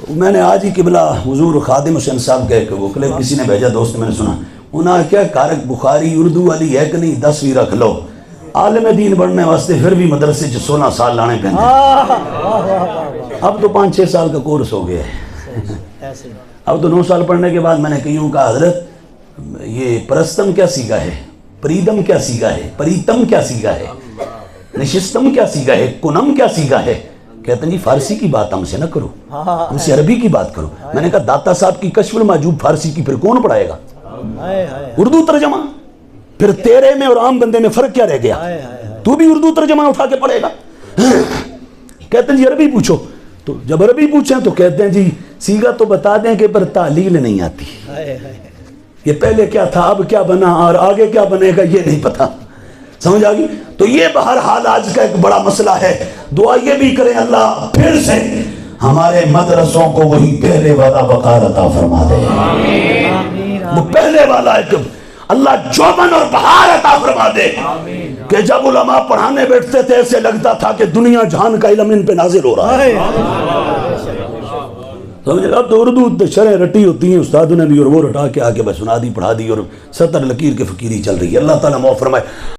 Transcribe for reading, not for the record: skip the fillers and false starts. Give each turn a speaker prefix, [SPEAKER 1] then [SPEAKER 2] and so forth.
[SPEAKER 1] میں نے آج ہی قبلہ حضور خادم حسین صاحب کہہ کہ وہ کلپ کسی نے بھیجا، دوست نے میں نے سنا، انہوں نے کیا کارک بخاری اردو والی ہے کہ نہیں 10ویں رکھ لو، عالم دین بڑھنے واسطے پھر بھی مدرسے 16 سال لانے پہنے، اب تو 5-6 سال کا کورس ہو گیا ہے، اب تو 9 سال پڑھنے کے بعد میں نے کہیوں کہا حضرت یہ پرستم کیا سیکھا ہے، پریدم کیا سیکھا ہے، پریتم کیا سیکھا ہے، نشستم کیا سیکھا ہے، کنم کیا سیکھا ہے؟ کہتے ہیں جی فارسی کی بات ہم سے نہ کرو، ہم سے عربی کی بات کرو۔ میں نے کہا داتا صاحب کی کشف المحجوب فارسی کی پھر کون پڑھائے گا؟ اردو ترجمہ، پھر تیرے میں اور عام بندے میں فرق کیا رہ گیا؟ تو بھی اردو ترجمہ اٹھا کے پڑھے گا؟ کہتے ہیں جی عربی پوچھو، تو جب عربی پوچھیں تو کہتے ہیں جی سیگا تو بتا دیں کہ پر تعلیل نہیں آتی، یہ پہلے کیا تھا اب کیا بنا اور آگے کیا بنے گا یہ نہیں پتا، سمجھ آگئی؟ تو یہ بہرحال آج کا ایک بڑا مسئلہ ہے۔ دعا یہ بھی کریں اللہ پھر سے ہمارے مدرسوں کو وہی پہلے والا وقار عطا فرما دے، وہ پہلے والا ایک اللہ جوبن اور بہار عطا فرما دے کہ جب علماء پڑھانے بیٹھتے تھے ایسے لگتا تھا کہ دنیا جہان کا علم ان پہ نازل ہو رہا ہے۔ سمجھے اب تو اردو شرح رٹی ہوتی ہیں استادوں نے بھی، اور وہ رٹا کے آ کے بس سنا دی پڑھا دی اور 70 لکیر کے فقیری چل رہی ہے۔ اللہ تعالیٰ معاف فرمائے۔